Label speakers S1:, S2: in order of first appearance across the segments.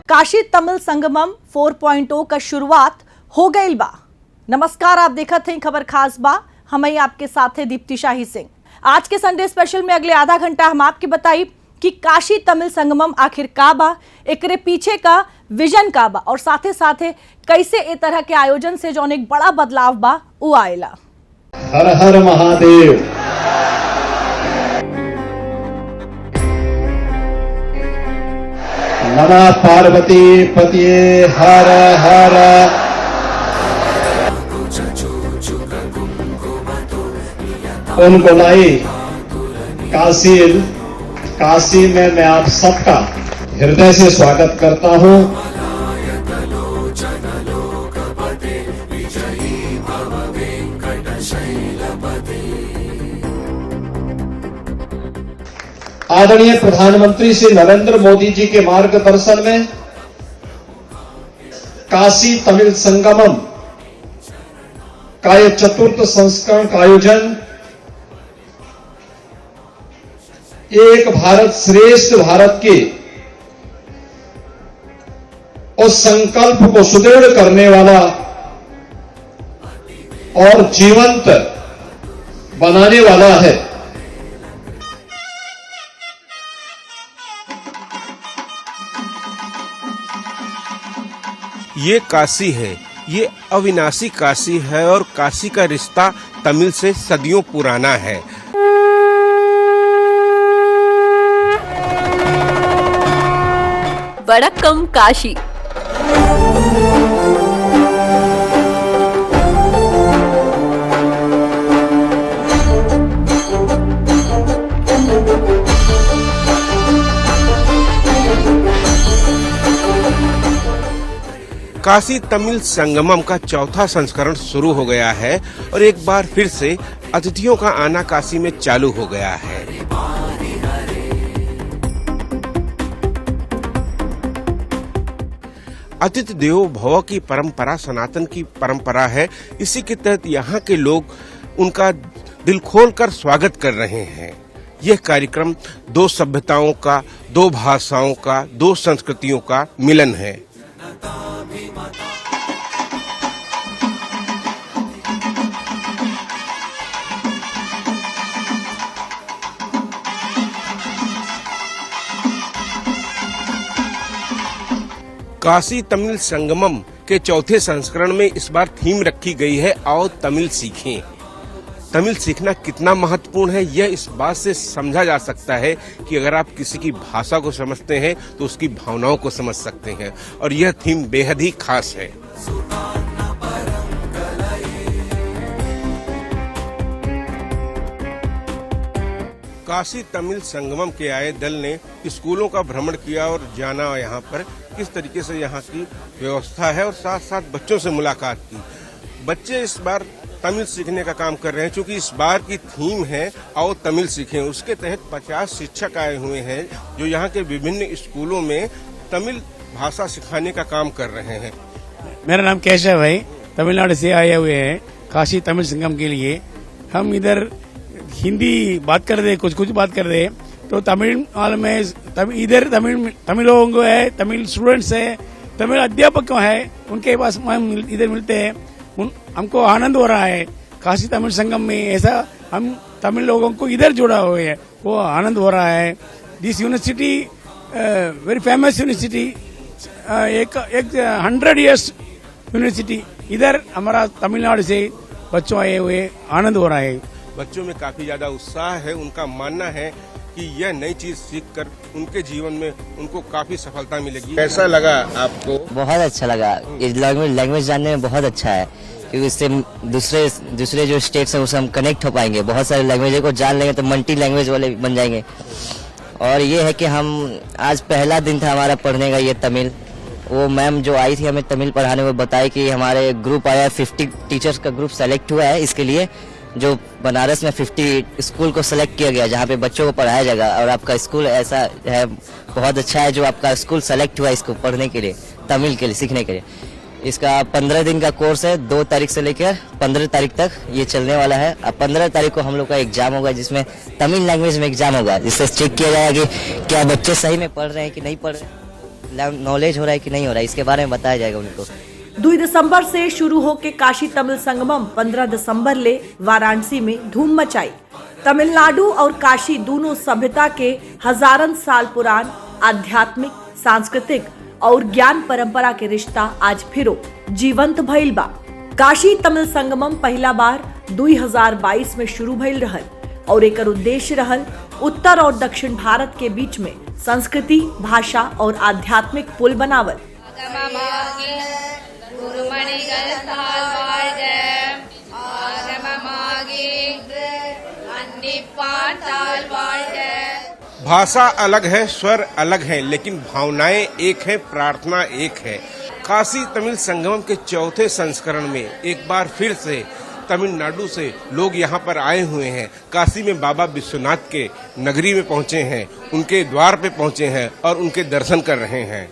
S1: काशी तमिल संगमम 4.0 का शुरुआत हो गई बा। नमस्कार, आप देखत हैं खबर खास बा। हम आपके साथ है दीप्ति शाही सिंह। आज के संडे स्पेशल में अगले आधा घंटा हम आपके बताई कि काशी तमिल संगमम आखिर का बा, एकरे पीछे का विजन का बा और साथे साथे कैसे ए तरह के आयोजन से जो एक बड़ा बदलाव बा वो आएला।
S2: हर हर महादेव। नमः पार्वती पतिये हर हर। उन गोलाई काशी में मैं आप सबका हृदय से स्वागत करता हूं। आदरणीय प्रधानमंत्री श्री नरेंद्र मोदी जी के मार्गदर्शन में काशी तमिल संगमम का यह चतुर्थ संस्करण का आयोजन एक भारत श्रेष्ठ भारत के उस संकल्प को सुदृढ़ करने वाला और जीवंत बनाने वाला है।
S3: ये काशी है, ये अविनाशी काशी है और काशी का रिश्ता तमिल से सदियों पुराना है।
S4: वडक्कम काशी।
S3: काशी तमिल संगमम का चौथा संस्करण शुरू हो गया है और एक बार फिर से अतिथियों का आना काशी में चालू हो गया है। अतिथि देवो भव की परंपरा सनातन की परंपरा है। इसी के तहत यहाँ के लोग उनका दिल खोलकर स्वागत कर रहे हैं। यह कार्यक्रम दो सभ्यताओं का, दो भाषाओं का, दो संस्कृतियों का मिलन है। काशी तमिल संगमम के चौथे संस्करण में इस बार थीम रखी गई है, आओ तमिल सीखें। तमिल सीखना कितना महत्वपूर्ण है यह इस बात से समझा जा सकता है कि अगर आप किसी की भाषा को समझते हैं तो उसकी भावनाओं को समझ सकते हैं और यह थीम बेहद ही खास है। काशी तमिल संगमम के आए दल ने स्कूलों का भ्रमण किया और जाना यहाँ पर किस तरीके से यहाँ की व्यवस्था है और साथ साथ बच्चों से मुलाकात की। बच्चे इस बार तमिल सीखने का काम कर रहे हैं। चूंकि इस बार की थीम है आओ तमिल सीखें, उसके तहत 50 शिक्षक आए हुए हैं जो यहाँ के विभिन्न स्कूलों में तमिल भाषा सिखाने का काम कर रहे हैं।
S5: मेरा नाम केशव है, तमिलनाडु से आए हुए हैं काशी तमिल संगम के लिए। हम इधर हिंदी बात कर रहे, कुछ बात कर रहे, तो तमिल में इधर तमिल लोगों को है, तमिल स्टूडेंट्स है, तमिल अध्यापक है, उनके पास हम इधर मिलते हैं। हमको आनंद हो रहा है काशी तमिल संगम में। ऐसा हम तमिल लोगों को इधर जोड़ा हुए है, वो आनंद हो रहा है। This university very famous university, एक 100 इयर्स यूनिवर्सिटी। इधर हमारा तमिलनाडु से बच्चों आए हुए, आनंद हो रहा है।
S3: बच्चों में काफी ज्यादा उत्साह है। उनका मानना है कि यह नई चीज सीखकर उनके जीवन में उनको काफी सफलता मिलेगी। कैसा लगा आपको?
S6: बहुत अच्छा लगा। ये लैंग्वेज जानने में बहुत अच्छा है क्योंकि इससे दूसरे जो स्टेट्स हैं उससे हम कनेक्ट हो पाएंगे। बहुत सारे लैंग्वेज को जान लेंगे तो मल्टी लैंग्वेज वाले बन जाएंगे। और ये है कि हम आज पहला दिन था हमारा पढ़ने का ये तमिल। वो मैम जो आई थी हमें तमिल पढ़ाने, वो बताई कि हमारे ग्रुप आया, 50 टीचर्स का ग्रुप सेलेक्ट हुआ है इसके लिए, जो बनारस में 50 स्कूल को सिलेक्ट किया गया जहाँ पे बच्चों को पढ़ाया जाएगा। और आपका स्कूल ऐसा है, बहुत अच्छा है जो आपका स्कूल सेलेक्ट हुआ इसको पढ़ने के लिए, तमिल के लिए सीखने के लिए। इसका 15 दिन का कोर्स है, 2 तारीख से लेकर 15 तारीख तक ये चलने वाला है। अब 15 तारीख को हम लोग का एग्जाम होगा जिसमें तमिल लैंग्वेज में एग्जाम होगा, जिससे चेक किया जाएगा कि क्या बच्चे सही में पढ़ रहे हैं कि नहीं पढ़ रहे हैं। नॉलेज हो रहा है कि नहीं हो रहा है, इसके बारे में बताया जाएगा उनको।
S1: 2 दिसंबर से शुरू होके काशी तमिल संगमम 15 दिसंबर ले वाराणसी में धूम मचाई। तमिलनाडु और काशी दोनों सभ्यता के हजारन साल पुरान आध्यात्मिक, सांस्कृतिक और ज्ञान परंपरा के रिश्ता आज फिरो जीवंत भइल बा। काशी तमिल संगमम पहला बार 2022 में शुरू भइल रहल और एकर उद्देश्य रहल उत्तर और दक्षिण भारत के बीच में संस्कृति, भाषा और आध्यात्मिक पुल बनावल।
S3: भाषा अलग है, स्वर अलग है, लेकिन भावनाएं एक है, प्रार्थना एक है। काशी तमिल संगमम के चौथे संस्करण में एक बार फिर से तमिलनाडु से लोग यहाँ पर आए हुए हैं। काशी में बाबा विश्वनाथ के नगरी में पहुंचे हैं, उनके द्वार पे पहुंचे हैं और उनके दर्शन कर रहे हैं।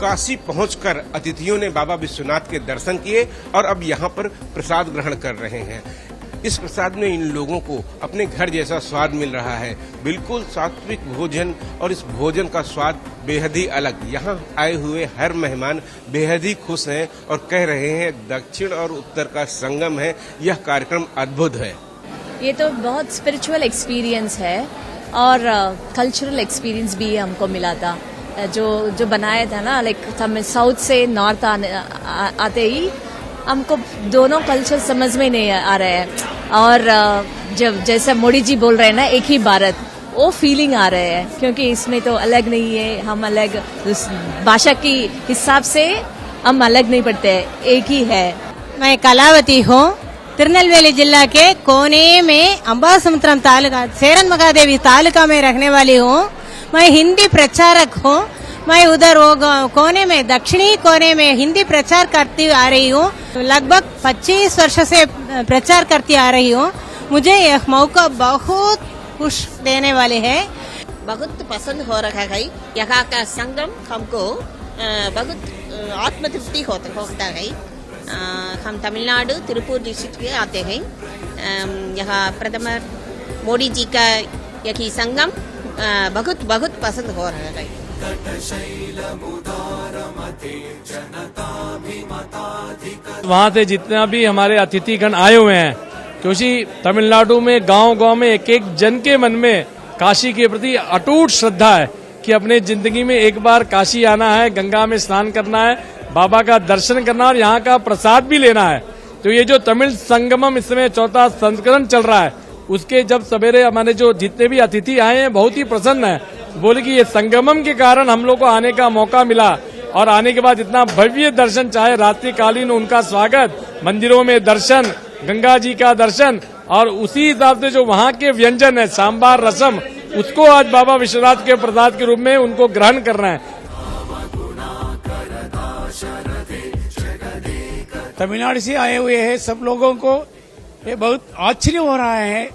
S3: काशी पहुंचकर अतिथियों ने बाबा विश्वनाथ के दर्शन किए और अब यहाँ पर प्रसाद ग्रहण कर रहे हैं। इस प्रसाद में इन लोगों को अपने घर जैसा स्वाद मिल रहा है, बिल्कुल सात्विक भोजन, और इस भोजन का स्वाद बेहद ही अलग। यहाँ आए हुए हर मेहमान बेहद ही खुश हैं और कह रहे हैं दक्षिण और उत्तर का संगम है, यह कार्यक्रम अद्भुत है।
S4: ये तो बहुत स्पिरिचुअल एक्सपीरियंस है और कल्चरल एक्सपीरियंस भी हमको मिला था। जो बनाया था ना, लाइक हम साउथ से नॉर्थ आते ही हमको दोनों कल्चर समझ में नहीं आ रहे हैं। और जब जैसा मोदी जी बोल रहे हैं ना, एक ही भारत, वो फीलिंग आ रहे हैं, क्योंकि इसमें तो अलग नहीं है, हम अलग भाषा की हिसाब से हम अलग नहीं पड़ते, एक ही है।
S7: मैं कलावती हूँ, तिरुनेलवेली जिला के कोने में अंबासमुद्रम तालुका, सेरन महादेवी तालुका में रहने वाली हूँ। मैं हिंदी प्रचारक हूँ। मैं उधर वो कोने में, दक्षिणी कोने में हिंदी प्रचार करती आ रही हूँ। लगभग 25 वर्ष से प्रचार करती आ रही हूँ। मुझे यह मौका बहुत खुश देने वाले हैं।
S8: बहुत पसंद हो रहा है। यहाँ का संगम हमको बहुत आत्मतृप्ति होता है। हम तमिलनाडु तिरुपुर डिस्ट्रिक्ट के आते हैं। यहाँ प्रथम मोदी जी का यही संगम बहुत बहुत पसंद हो रहा है।
S9: वहाँ से जितना भी हमारे अतिथिगण आए हुए हैं, क्योंकि तमिलनाडु में गांव-गांव में एक एक जन के मन में काशी के प्रति अटूट श्रद्धा है कि अपने जिंदगी में एक बार काशी आना है, गंगा में स्नान करना है, बाबा का दर्शन करना और यहाँ का प्रसाद भी लेना है। तो ये जो तमिल संगमम इस समय चौथा संस्करण चल रहा है, उसके जब सवेरे हमारे जो जितने भी अतिथि आए हैं बहुत ही प्रसन्न है। बोले कि ये संगमम के कारण हम लोग को आने का मौका मिला और आने के बाद इतना भव्य दर्शन, चाहे रात्रिकालीन उनका स्वागत, मंदिरों में दर्शन, गंगा जी का दर्शन, और उसी हिसाब से जो वहाँ के व्यंजन है सांबार रसम, उसको आज बाबा विश्वनाथ के प्रसाद के रूप में उनको ग्रहण करना है।
S5: तमिलनाडु से आए हुए हैं सब लोगों को ये बहुत आश्चर्य हो रहा है।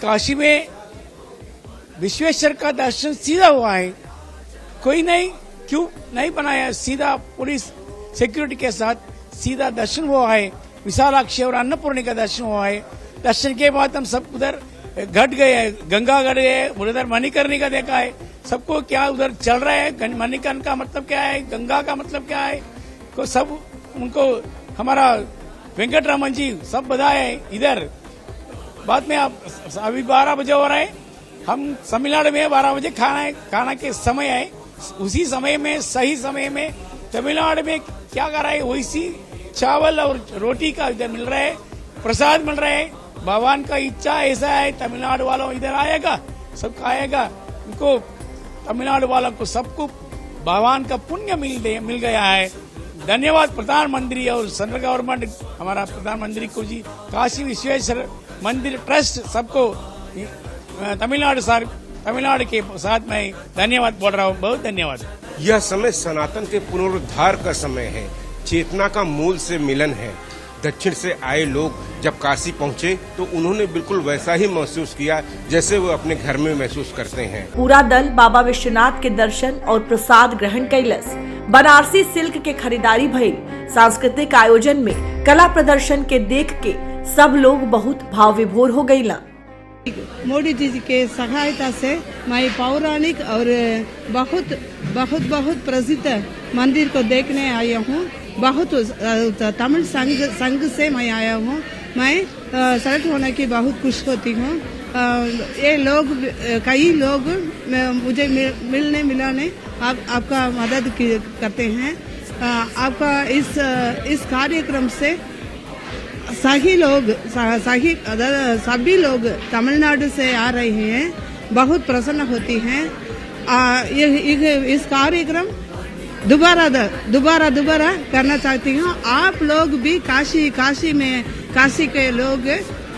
S5: काशी में विश्वेश्वर का दर्शन सीधा हुआ है, कोई नहीं, क्यों नहीं बनाया, सीधा पुलिस सिक्योरिटी के साथ सीधा दर्शन हुआ है। विशालाक्षी और अन्नपूर्णी का दर्शन हुआ है। दर्शन के बाद हम सब उधर घट गए, गंगा घट गए, उधर मणिकर्णी का देखा है। सबको क्या उधर चल रहा है, मणिकर्ण का मतलब क्या है, गंगा का मतलब क्या है, को सब उनको हमारा वेंकटरामन जी सब बधाए। इधर बाद में आप अभी 12 बजे हो रहा है, हम तमिलनाडु में 12 बजे खाना के समय है, उसी समय में सही समय में तमिलनाडु में क्या कर रहा है, वैसी चावल और रोटी का इधर मिल रहा है, प्रसाद मिल रहा है। भगवान का इच्छा ऐसा है, तमिलनाडु वालों इधर आएगा, सब खाएगा, उनको तमिलनाडु वालों को सबको भगवान का पुण्य मिल गया है। धन्यवाद प्रधानमंत्री और सेंट्रल गवर्नमेंट, हमारा प्रधानमंत्री को जी, काशी विश्वेश्वर मंदिर ट्रस्ट, सबको तमिलनाडु के साथ में धन्यवाद बोल रहा हूँ। बहुत धन्यवाद।
S3: यह समय सनातन के पुनरुद्धार का समय है, चेतना का मूल से मिलन है। दक्षिण से आए लोग जब काशी पहुंचे तो उन्होंने बिल्कुल वैसा ही महसूस किया जैसे वो अपने घर में महसूस करते हैं।
S1: पूरा दल बाबा विश्वनाथ के दर्शन और प्रसाद ग्रहण कैलस। बनारसी सिल्क के खरीदारी भइल। सांस्कृतिक आयोजन में कला प्रदर्शन के देख के सब लोग बहुत भाव विभोर हो गईला।
S10: मोदी जी के सहायता से मैं पौराणिक और बहुत बहुत बहुत प्रसिद्ध मंदिर को देखने आया हूँ। बहुत तमिल संघ से मैं आया हूँ। मैं सेलेक्ट होने की बहुत खुश होती हूँ। ये लोग कई लोग मुझे मिलाने आपका मदद करते हैं। आपका इस कार्यक्रम से सभी लोग तमिलनाडु से आ रहे हैं, बहुत प्रसन्न होती हैं। इस कार्यक्रम दोबारा करना चाहती हूँ। आप लोग भी काशी के लोग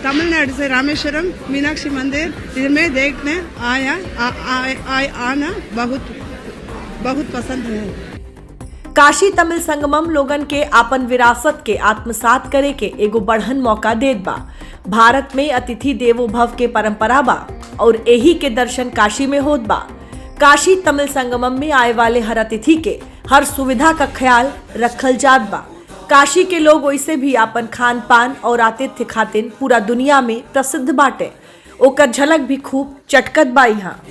S10: तमिलनाडु से रामेश्वरम मीनाक्षी मंदिर में देखने आना बहुत पसंद है।
S1: काशी तमिल संगमम लोगन के आपन विरासत के आत्मसात करे के एगो बढ़न मौका देत बा। भारत में अतिथि देवो भव के परंपरा बा और यही के दर्शन काशी में होत बा। काशी तमिल संगमम में आए वाले हर अतिथि के हर सुविधा का ख्याल रखल जात बा। काशी के लोग वैसे भी आपन खान पान और आतिथ्य खातिर पूरा दुनिया में प्रसिद्ध बाटे। ओकर झलक भी खूब चटकत बा यहाँ।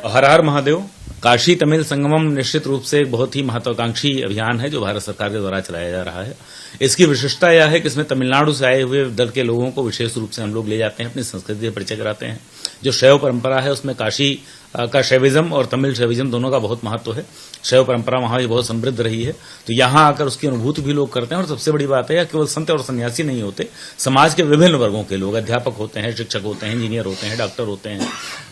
S11: हर हर महादेव। काशी तमिल संगमम निश्चित रूप से एक बहुत ही महत्वाकांक्षी अभियान है जो भारत सरकार के द्वारा चलाया जा रहा है। इसकी विशिष्टता यह है कि इसमें तमिलनाडु से आए हुए दल के लोगों को विशेष रूप से हम लोग ले जाते हैं, अपनी संस्कृति से परिचय कराते हैं। जो शैव परंपरा है उसमें काशी का शैविज्म और तमिल शैविज्म दोनों का बहुत महत्व है। शैव परंपरा वहां भी बहुत समृद्ध रही है, तो यहां आकर उसकी अनुभूति भी लोग करते हैं। और सबसे बड़ी बात है केवल संत और सन्यासी नहीं होते, समाज के विभिन्न वर्गों के लोग, अध्यापक होते हैं, शिक्षक होते हैं, इंजीनियर होते हैं, डॉक्टर होते हैं,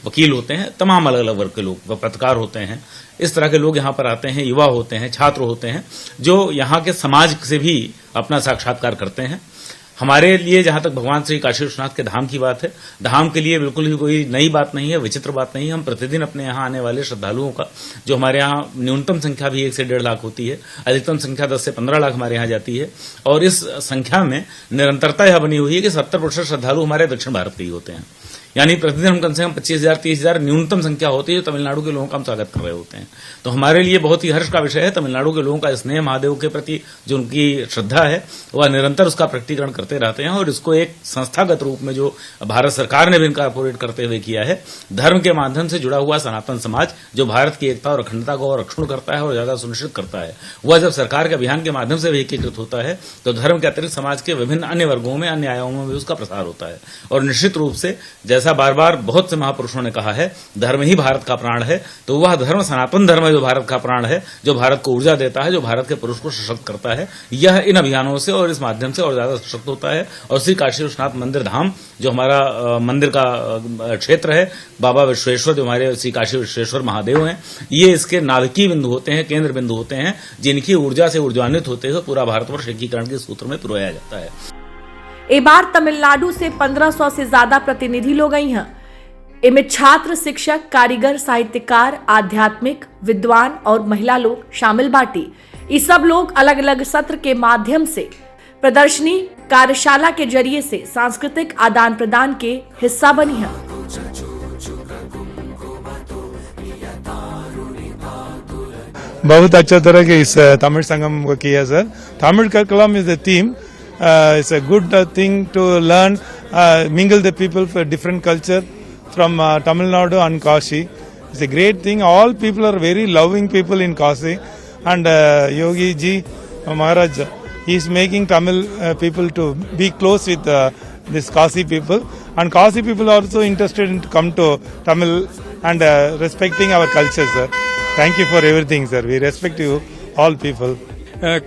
S11: वकील होते हैं, तमाम अलग अलग वर्ग के लोग, पत्रकार होते हैं। इस तरह के लोग यहाँ पर आते हैं, युवा होते हैं, छात्र होते हैं, जो यहाँ के समाज से भी अपना साक्षात्कार करते हैं। हमारे लिए जहां तक भगवान श्री काशी विश्वनाथ के धाम की बात है, धाम के लिए बिल्कुल भी कोई नई बात नहीं है, विचित्र बात नहीं है। हम प्रतिदिन अपने यहाँ आने वाले श्रद्धालुओं का, जो हमारे यहाँ न्यूनतम संख्या भी 1 से 1.5 लाख होती है, अधिकतम संख्या 10 से 15 लाख हमारे यहाँ जाती है। और इस संख्या में निरंतरता यह बनी हुई है कि 70% श्रद्धालु हमारे दक्षिण भारत के ही होते हैं। यानी प्रतिदिन हम कम से कम 25,000 30,000 न्यूनतम संख्या होती है जो तमिलनाडु के लोगों का हम स्वागत कर रहे होते हैं। तो हमारे लिए बहुत ही हर्ष का विषय है। तमिलनाडु के लोगों का स्नेह महादेव के प्रति जो उनकी श्रद्धा है वह निरंतर उसका प्रकटीकरण करते रहते हैं। और इसको एक संस्थागत रूप में जो भारत सरकार ने भी इनकॉर्पोरेट करते हुए किया है, धर्म के माध्यम से जुड़ा हुआ सनातन समाज जो भारत की एकता और अखंडता को रक्षण करता है और ज्यादा सुनिश्चित करता है, वह जब सरकार के अभियान के माध्यम से भी एकीकृत होता है तो धर्म के अतिरिक्त समाज के विभिन्न अन्य वर्गों में, अन्य आयामों में भी उसका प्रसार होता है। और निश्चित रूप से जैसा बार बार बहुत से महापुरुषों ने कहा है, धर्म ही भारत का प्राण है, तो वह धर्म सनातन धर्म है जो भारत का प्राण है, जो भारत को ऊर्जा देता है, जो भारत के पुरुष को सशक्त करता है। यह इन अभियानों से और इस माध्यम से और ज्यादा सशक्त होता है। और श्री काशी विश्वनाथ मंदिर धाम जो हमारा मंदिर का क्षेत्र है, बाबा विश्वेश्वर जो हमारे श्री काशी विश्वेश्वर महादेव हैं, ये इसके नाभिकीय बिंदु होते हैं, केंद्र बिंदु होते हैं, जिनकी ऊर्जा से ऊर्जान्वित होते हुए पूरा भारतवर्ष एकीकरण के सूत्र में पिरोया जाता है।
S1: ए बार तमिलनाडु से 1500 से ज्यादा प्रतिनिधि लोग आई हैं। इनमें छात्र, शिक्षक, कारीगर, साहित्यकार, आध्यात्मिक विद्वान और महिला लोग शामिल बाटी। ये सब लोग अलग अलग सत्र के माध्यम से प्रदर्शनी, कार्यशाला के जरिए से सांस्कृतिक आदान प्रदान के हिस्सा बनी है।
S12: बहुत अच्छा तरह के इस तमिल संगम को किया sir. Tamil curriculum is the theme. It's a good thing to learn, mingle the people for different culture from Tamil Nadu and Kashi. It's a great thing. All people are very loving people in Kashi, and Yogi Ji Maharaj, he is making Tamil people to be close with this Kashi people, and Kashi people are also interested in to come to Tamil and respecting our culture, sir. Thank you for everything, sir. We respect you all people.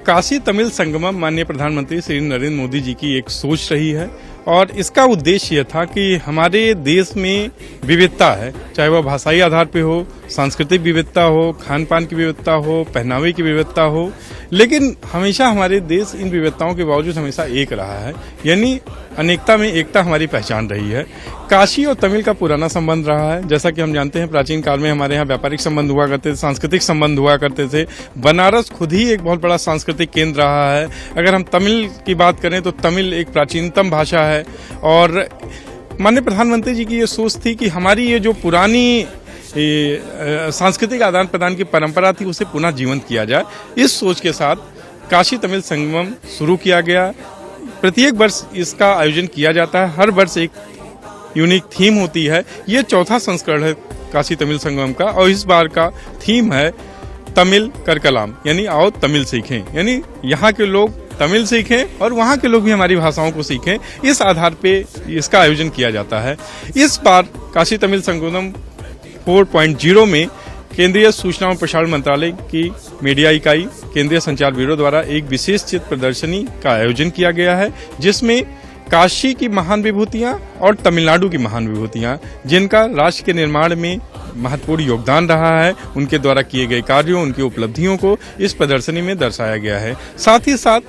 S13: Kashi Tamil Sangamam माननीय प्रधानमंत्री श्री नरेंद्र मोदी जी की एक सोच रही है और इसका उद्देश्य यह था कि हमारे देश में विविधता है, चाहे वह भाषाई आधार पे हो, सांस्कृतिक विविधता हो, खान पान की विविधता हो, पहनावे की विविधता हो, लेकिन हमेशा हमारे देश इन विविधताओं के बावजूद हमेशा एक रहा है। यानी अनेकता में एकता हमारी पहचान रही है। काशी और तमिल का पुराना संबंध रहा है। जैसा कि हम जानते हैं प्राचीन काल में हमारे यहाँ व्यापारिक संबंध हुआ करते थे, सांस्कृतिक संबंध हुआ करते थे। बनारस खुद ही एक बहुत बड़ा सांस्कृतिक केंद्र रहा है। अगर हम तमिल की बात करें तो तमिल एक प्राचीनतम भाषा है और माननीय प्रधानमंत्री जी की ये सोच थी कि हमारी ये जो पुरानी सांस्कृतिक आदान प्रदान की परंपरा थी उसे पुनः जीवंत किया जाए। इस सोच के साथ काशी तमिल संगमम शुरू किया गया। प्रत्येक वर्ष इसका आयोजन किया जाता है। हर वर्ष एक यूनिक थीम होती है। ये चौथा संस्करण है काशी तमिल संगम का और इस बार का थीम है तमिल कर कलाम, यानी आओ तमिल सीखें, यानी यहाँ के लोग तमिल सीखें और वहाँ के लोग भी हमारी भाषाओं को सीखें। इस आधार पे इसका आयोजन किया जाता है। इस बार काशी तमिल संगम 4.0 में केंद्रीय सूचना और प्रसारण मंत्रालय की मीडिया इकाई, केंद्रीय संचार ब्यूरो द्वारा एक विशेष चित्र प्रदर्शनी का आयोजन किया गया है, जिसमें काशी की महान विभूतियां और तमिलनाडु की महान विभूतियां, जिनका राष्ट्र के निर्माण में महत्वपूर्ण योगदान रहा है, उनके द्वारा किए गए कार्यों, उनकी उपलब्धियों को इस प्रदर्शनी में दर्शाया गया है। साथ ही साथ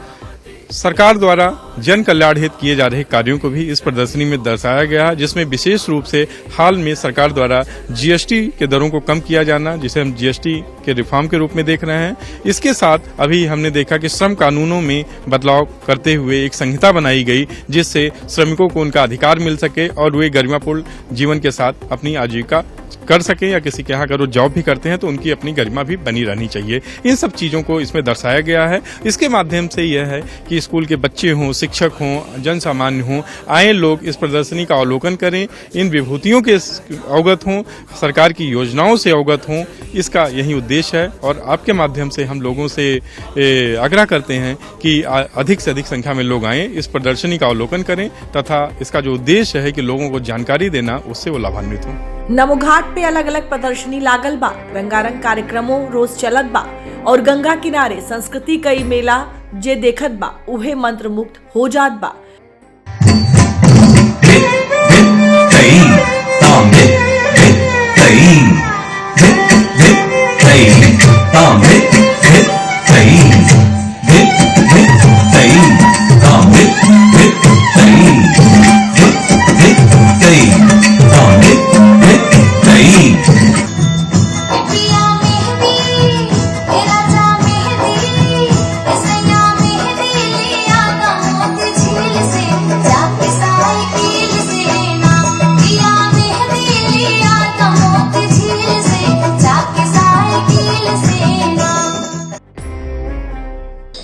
S13: सरकार द्वारा जन कल्याण हित किए जा रहे कार्यों को भी इस प्रदर्शनी में दर्शाया गया है, जिसमें विशेष रूप से हाल में सरकार द्वारा जीएसटी के दरों को कम किया जाना, जिसे हम जीएसटी के रिफॉर्म के रूप में देख रहे हैं। इसके साथ अभी हमने देखा कि श्रम कानूनों में बदलाव करते हुए एक संहिता बनाई गई, जिससे श्रमिकों को उनका अधिकार मिल सके और वे गरिमापूर्ण जीवन के साथ अपनी आजीविका कर सकें, या किसी के यहाँ अगर वो जॉब भी करते हैं तो उनकी अपनी गरिमा भी बनी रहनी चाहिए। इन सब चीज़ों को इसमें दर्शाया गया है। इसके माध्यम से यह है कि स्कूल के बच्चे हों, शिक्षक हों, जन सामान्य हों, आए लोग इस प्रदर्शनी का अवलोकन करें, इन विभूतियों के अवगत हों, सरकार की योजनाओं से अवगत हों। इसका यही उद्देश्य है और आपके माध्यम से हम लोगों से आग्रह करते हैं कि अधिक से अधिक संख्या में लोग आएँ, इस प्रदर्शनी का अवलोकन करें तथा इसका जो उद्देश्य है कि लोगों को जानकारी देना, उससे वो लाभान्वित हों।
S1: नमो घाट पे अलग अलग प्रदर्शनी लागल बा, रंगारंग कार्यक्रमों रोज चलत बा और गंगा किनारे संस्कृति कई मेला जे देखत बा उहे मंत्र मुक्त हो जात बा।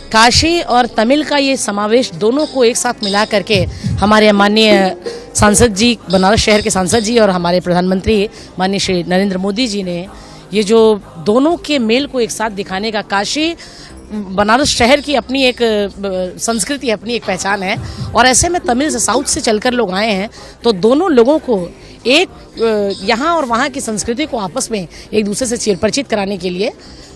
S14: काशी और तमिल का ये समावेश दोनों को एक साथ मिला करके हमारे माननीय सांसद जी, बनारस शहर के सांसद जी और हमारे प्रधानमंत्री माननीय श्री नरेंद्र मोदी जी ने ये जो दोनों के मेल को एक साथ दिखाने का, काशी बनारस शहर की अपनी एक संस्कृति, अपनी एक पहचान है और ऐसे में तमिल से, साउथ से चलकर लोग आए हैं, तो दोनों लोगों को एक यहाँ और वहाँ की संस्कृति को आपस में एक दूसरे से परिचित कराने के लिए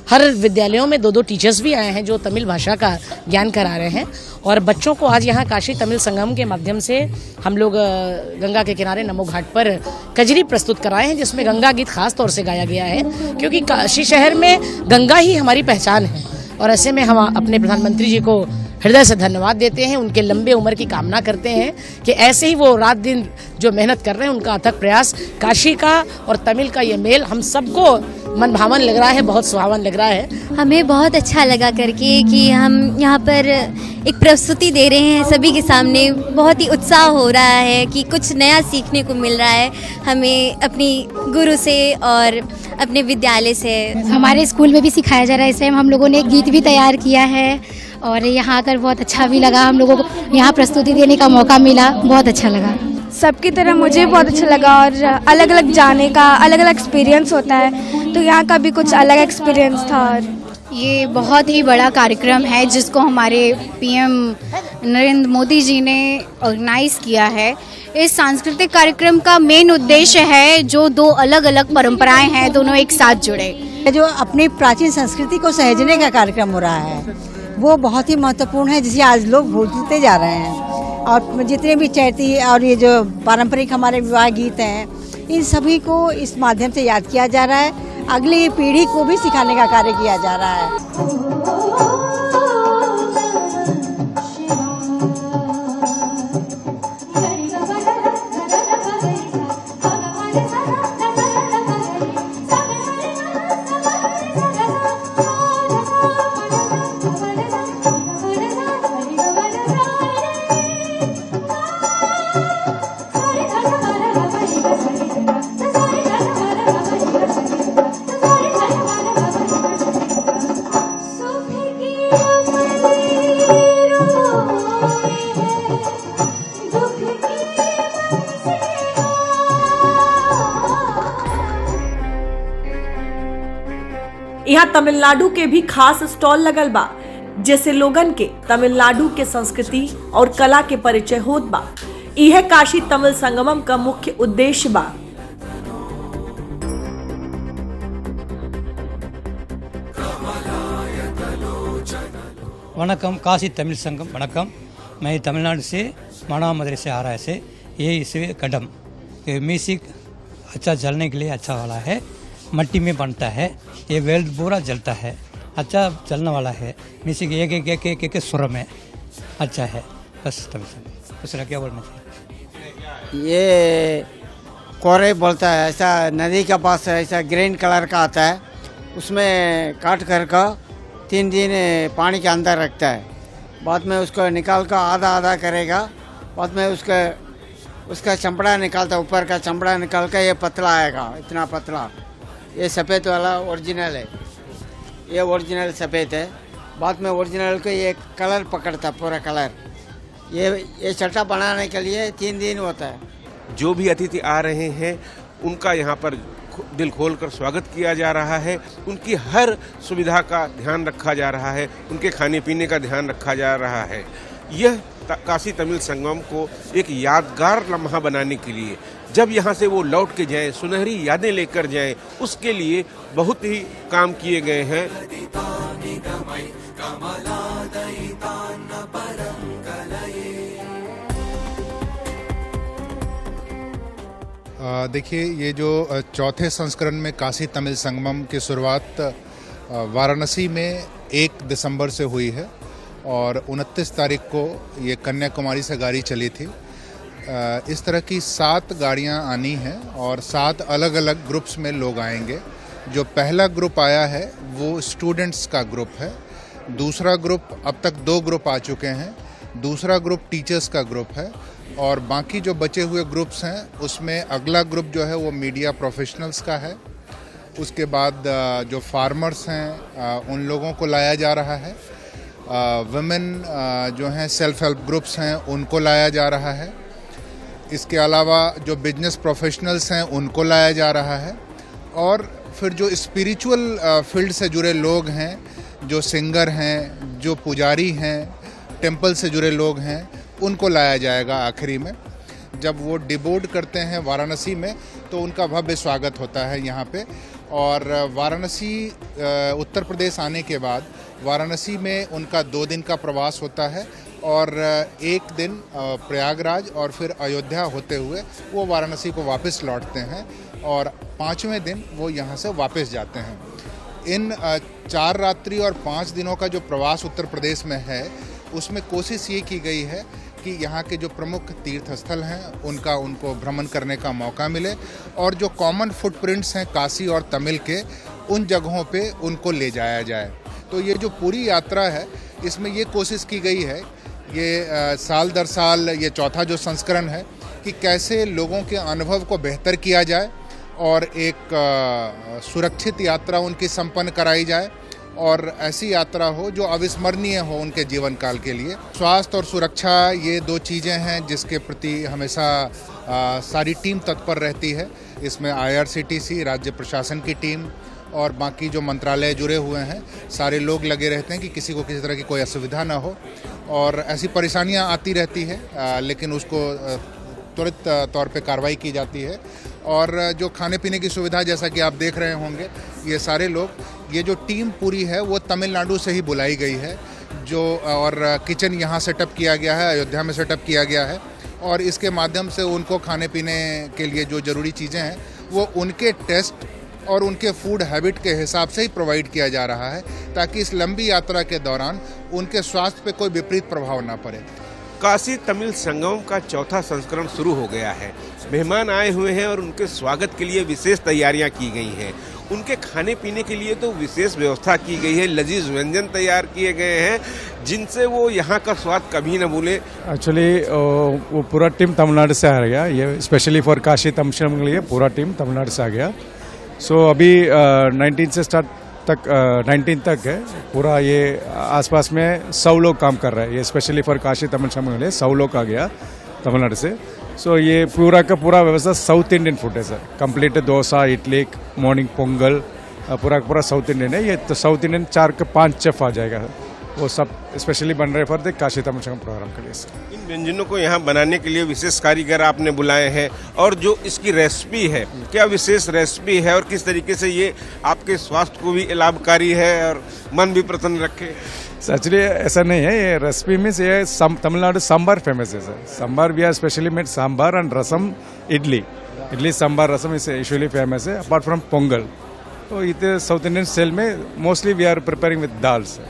S14: हर विद्यालयों में 2-2 टीचर्स भी आए हैं जो तमिल भाषा का ज्ञान करा रहे हैं। और बच्चों को आज यहाँ काशी तमिल संगम के माध्यम से हम लोग गंगा के किनारे नमो घाट पर कजरी प्रस्तुत कराए हैं, जिसमें गंगा गीत खास तौर से गाया गया है, क्योंकि काशी शहर में गंगा ही हमारी पहचान है। और ऐसे में हम अपने प्रधानमंत्री जी को हृदय से धन्यवाद देते हैं, उनके लंबे उम्र की कामना करते हैं कि ऐसे ही वो रात दिन जो मेहनत कर रहे हैं, उनका अथक प्रयास, काशी का और तमिल का ये मेल हम सबको मन भावन लग रहा है, बहुत सुहावन लग रहा है।
S15: हमें बहुत अच्छा लगा करके कि हम यहाँ पर एक प्रस्तुति दे रहे हैं सभी के सामने। बहुत ही उत्साह हो रहा है कि कुछ नया सीखने को मिल रहा है हमें अपनी गुरु से और अपने विद्यालय से।
S16: हमारे स्कूल में भी सिखाया जा रहा है, इसे हम लोगों ने एक गीत भी तैयार किया है और यहाँ आकर बहुत अच्छा भी लगा। हम लोगों को यहाँ प्रस्तुति देने का मौका मिला, बहुत अच्छा लगा।
S17: सबकी तरह मुझे बहुत अच्छा लगा और अलग अलग जाने का अलग अलग एक्सपीरियंस होता है, तो यहाँ का भी कुछ अलग एक्सपीरियंस था। और
S16: ये बहुत ही बड़ा कार्यक्रम है जिसको हमारे पीएम नरेंद्र मोदी जी ने ऑर्गेनाइज किया है। इस सांस्कृतिक कार्यक्रम का मेन उद्देश्य है जो 2 अलग अलग परंपराएं हैं, दोनों एक साथ जुड़े।
S18: जो अपनी प्राचीन संस्कृति को सहेजने का कार्यक्रम हो रहा है वो बहुत ही महत्वपूर्ण है, जिसे आज लोग भूलते जा रहे हैं। और जितने भी चैती और ये जो पारंपरिक हमारे विवाह गीत हैं, इन सभी को इस माध्यम से याद किया जा रहा है। अगली पीढ़ी को भी सिखाने का कार्य किया जा रहा है।
S19: So
S1: यहाँ तमिलनाडु के भी खास स्टॉल लगल बा, जैसे लोगन के तमिलनाडु के संस्कृति और कला के परिचय होत बा। यह काशी तमिल संगमम का मुख्य उद्देश्य बा।
S19: वनकम काशी तमिल संगम वनकम। मैं तमिलनाडु से मानव मदरसे आ रहा है। ये इसमें कदम म्यूजिक अच्छा जलने के लिए अच्छा वाला है, मट्टी में बनता है, ये वेल्ड पूरा जलता है, अच्छा चलने वाला है। म्यूजिक एक एक एक एक, एक सुर में अच्छा है। बस तमिल संगम दूसरा क्या बोलना चाहिए।
S20: ये कोरे बोलता है, ऐसा नदी के पास ऐसा ग्रीन कलर का आता है, उसमें काट कर का 3 दिन पानी के अंदर रखता है। बाद में उसको निकाल कर आधा आधा करेगा, बाद में उसका चमड़ा निकालता, ऊपर का चमड़ा निकाल कर ये पतला आएगा, इतना पतला। ये सफ़ेद वाला ओरिजिनल है, ये ओरिजिनल सफ़ेद है। बाद में ओरिजिनल को ये कलर पकड़ता, पूरा कलर। ये चट्टा बनाने के लिए 3 दिन होता है।
S3: जो भी अतिथि आ रहे हैं उनका यहाँ पर दिल खोलकर स्वागत किया जा रहा है, उनकी हर सुविधा का ध्यान रखा जा रहा है, उनके खाने पीने का ध्यान रखा जा रहा है। यह काशी तमिल संगम को एक यादगार लम्हा बनाने के लिए, जब यहाँ से वो लौट के जाएं, सुनहरी यादें लेकर जाएं, उसके लिए बहुत ही काम किए गए हैं।
S21: देखिए, ये जो चौथे संस्करण में काशी तमिल संगमम की शुरुआत वाराणसी में 1 दिसंबर से हुई है और 29 तारीख को ये कन्याकुमारी से गाड़ी चली थी। इस तरह की 7 गाड़ियां आनी हैं और 7 अलग अलग ग्रुप्स में लोग आएंगे। जो पहला ग्रुप आया है वो स्टूडेंट्स का ग्रुप है, दूसरा ग्रुप, अब तक 2 ग्रुप आ चुके हैं, दूसरा ग्रुप टीचर्स का ग्रुप है और बाकी जो बचे हुए ग्रुप्स हैं उसमें अगला ग्रुप जो है वो मीडिया प्रोफेशनल्स का है। उसके बाद जो फार्मर्स हैं उन लोगों को लाया जा रहा है, वुमेन जो हैं सेल्फ हेल्प ग्रुप्स हैं उनको लाया जा रहा है। इसके अलावा जो बिजनेस प्रोफेशनल्स हैं उनको लाया जा रहा है और फिर जो स्पिरिचुअल फील्ड से जुड़े लोग हैं, जो सिंगर हैं, जो पुजारी हैं, टेंपल से जुड़े लोग हैं, उनको लाया जाएगा आखिरी में। जब वो डिबोर्ड करते हैं वाराणसी में तो उनका भव्य स्वागत होता है यहाँ पे। और वाराणसी उत्तर प्रदेश आने के बाद वाराणसी में उनका 2 दिन का प्रवास होता है और 1 दिन प्रयागराज और फिर अयोध्या होते हुए वो वाराणसी को वापस लौटते हैं और 5वें दिन वो यहाँ से वापस जाते हैं। इन 4 रात्रि और 5 दिनों का जो प्रवास उत्तर प्रदेश में है उसमें कोशिश ये की गई है कि यहाँ के जो प्रमुख तीर्थ स्थल हैं उनको भ्रमण करने का मौका मिले और जो कॉमन फुटप्रिंट्स हैं काशी और तमिल के, उन जगहों पे उनको ले जाया जाए। तो ये जो पूरी यात्रा है इसमें ये कोशिश की गई है, ये साल दर साल ये चौथा जो संस्करण है, कि कैसे लोगों के अनुभव को बेहतर किया जाए और एक सुरक्षित यात्रा उनकी संपन्न कराई जाए और ऐसी यात्रा हो जो अविस्मरणीय हो उनके जीवन काल के लिए। स्वास्थ्य और सुरक्षा ये 2 चीज़ें हैं जिसके प्रति हमेशा सारी टीम तत्पर रहती है। इसमें IRCTC, राज्य प्रशासन की टीम और बाकी जो मंत्रालय जुड़े हुए हैं, सारे लोग लगे रहते हैं कि किसी को किसी तरह की कोई असुविधा ना हो। और ऐसी परेशानियां आती रहती है लेकिन उसको त्वरित तौर पे कार्रवाई की जाती है। और जो खाने पीने की सुविधा, जैसा कि आप देख रहे होंगे, ये सारे लोग, ये जो टीम पूरी है वो तमिलनाडु से ही बुलाई गई है, जो और किचन यहाँ सेटअप किया गया है, अयोध्या में सेटअप किया गया है और इसके माध्यम से उनको खाने पीने के लिए जो ज़रूरी चीज़ें हैं वो उनके टेस्ट और उनके फूड हैबिट के हिसाब से ही प्रोवाइड किया जा रहा है, ताकि इस लंबी यात्रा के दौरान उनके स्वास्थ्य पे कोई विपरीत प्रभाव ना पड़े।
S3: काशी तमिल संगम का चौथा संस्करण शुरू हो गया है। मेहमान आए हुए हैं और उनके स्वागत के लिए विशेष तैयारियां की गई हैं। उनके खाने पीने के लिए तो विशेष व्यवस्था की गई है, लजीज व्यंजन तैयार किए गए हैं जिनसे वो यहाँ का स्वाद कभी न भूले।
S22: एक्चुअली वो पूरा टीम तमिलनाडु से आ गया, ये स्पेशली फॉर काशी तमिल संगम के लिए पूरा टीम तमिलनाडु से आ गया। सो अभी 19 तक है पूरा, ये आसपास में 100 लोग काम कर रहे हैं। ये स्पेशली फॉर काशी तमिल संगम के लिए 100 लोग आ गया तमिलनाडु से। सो ये पूरा का पूरा व्यवस्था साउथ इंडियन फूड है sir, complete dosa, idli, morning Pongal, पूरा का पूरा साउथ इंडियन है। ये तो साउथ इंडियन 4 के 5 शेफ आ जाएगा, वो सब स्पेशली बन रहे for the Kashi Tamil Sangam program के लिए।
S3: इन व्यंजनों को यहाँ बनाने के लिए विशेष कारीगर आपने बुलाए हैं, और जो इसकी रेसिपी है, क्या विशेष रेसिपी है और किस तरीके से ये आपके स्वास्थ्य को भी लाभकारी है और मन भी प्रसन्न रखे?
S22: एक्चुअली ऐसा नहीं है, ये रेसिपी मीन्स ये तमिलनाडु सांबार फेमस है sir. Sambar we are specially made sambar and rasam idli sambar rasam is usually famous है अपार्ट फ्रॉम पोंगल। तो इतने साउथ इंडियन स्टाइल में mostly we are preparing with dal sir,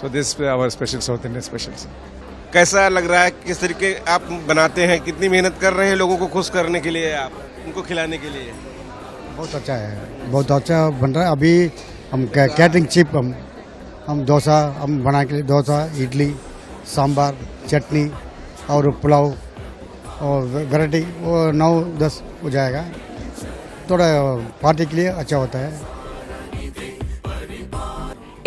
S22: so this our special South Indian special sir.
S3: कैसा लग रहा है, किस तरीके आप बनाते हैं, कितनी मेहनत कर रहे हैं लोगों को खुश करने के लिए, आप उनको खिलाने के लिए?
S2: बहुत अच्छा है, बहुत अच्छा बन रहा है। अभी हम कैटरिंग चीफ हम डोसा हम बना के, डोसा इडली सांबार चटनी और पुलाव और वैरायटी वो 9-10 हो जाएगा। थोड़ा पार्टी के लिए अच्छा होता है।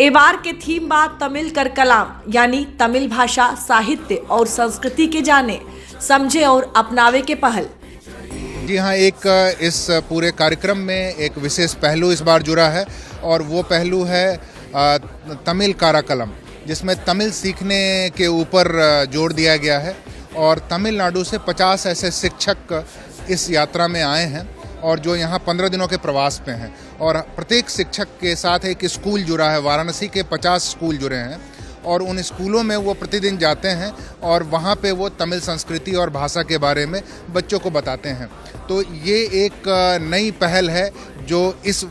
S1: एबार के थीम बात तमिल कर कलाम, यानी तमिल भाषा साहित्य और संस्कृति के जाने समझे और अपनावे के पहल।
S21: जी हाँ, एक इस पूरे कार्यक्रम में एक विशेष पहलू इस बार जुड़ा है, और वो पहलू है तमिल काराकलम, जिसमें तमिल सीखने के ऊपर जोर दिया गया है। और तमिलनाडु से 50 ऐसे शिक्षक इस यात्रा में आए हैं, और जो यहाँ 15 दिनों के प्रवास पे हैं, और प्रत्येक शिक्षक के साथ एक स्कूल जुड़ा है। वाराणसी के 50 स्कूल जुड़े हैं, और उन स्कूलों में वो प्रतिदिन जाते हैं और वहाँ पे वो तमिल संस्कृति और भाषा के बारे में बच्चों को बताते हैं। तो ये एक नई पहल है जो इस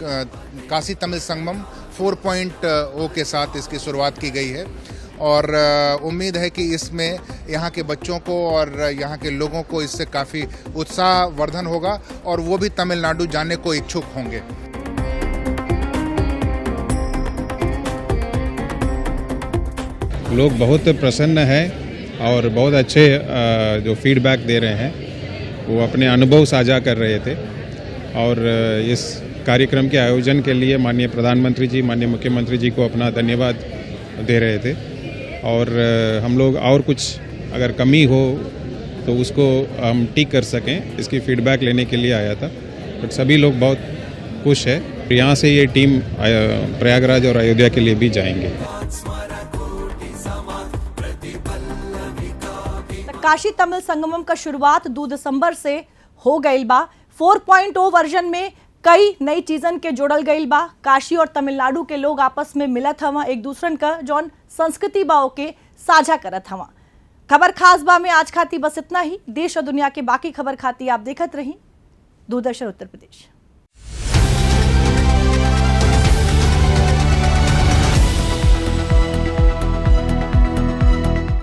S21: काशी तमिल संगमम 4.0 के साथ इसकी शुरुआत की गई है, और उम्मीद है कि इसमें यहाँ के बच्चों को और यहाँ के लोगों को इससे काफ़ी उत्साहवर्धन होगा, और वो भी तमिलनाडु जाने को इच्छुक होंगे।
S6: लोग बहुत प्रसन्न हैं और बहुत अच्छे जो फीडबैक दे रहे हैं, वो अपने अनुभव साझा कर रहे थे। और इस कार्यक्रम के आयोजन के लिए माननीय प्रधानमंत्री जी, माननीय मुख्यमंत्री जी को अपना धन्यवाद दे रहे थे। और हम लोग और कुछ अगर कमी हो तो उसको हम ठीक कर सकें, इसकी फीडबैक लेने के लिए आया था। बट सभी लोग बहुत खुश है। यहाँ से ये टीम प्रयागराज और अयोध्या के लिए भी जाएंगे।
S1: काशी तमिल संगमम का शुरुआत 2 दिसंबर से हो गई बा। 4.0 वर्जन में कई नई चीजन के जोड़ल गई बा। काशी और तमिलनाडु के लोग आपस में मिलत हवा, एक दूसरन का जौन संस्कृति बाओ के साझा करत हवा। खबर खास बा में आज खाती बस इतना ही। देश और दुनिया के बाकी खबर खाती आप देखत रही दूरदर्शन उत्तर प्रदेश।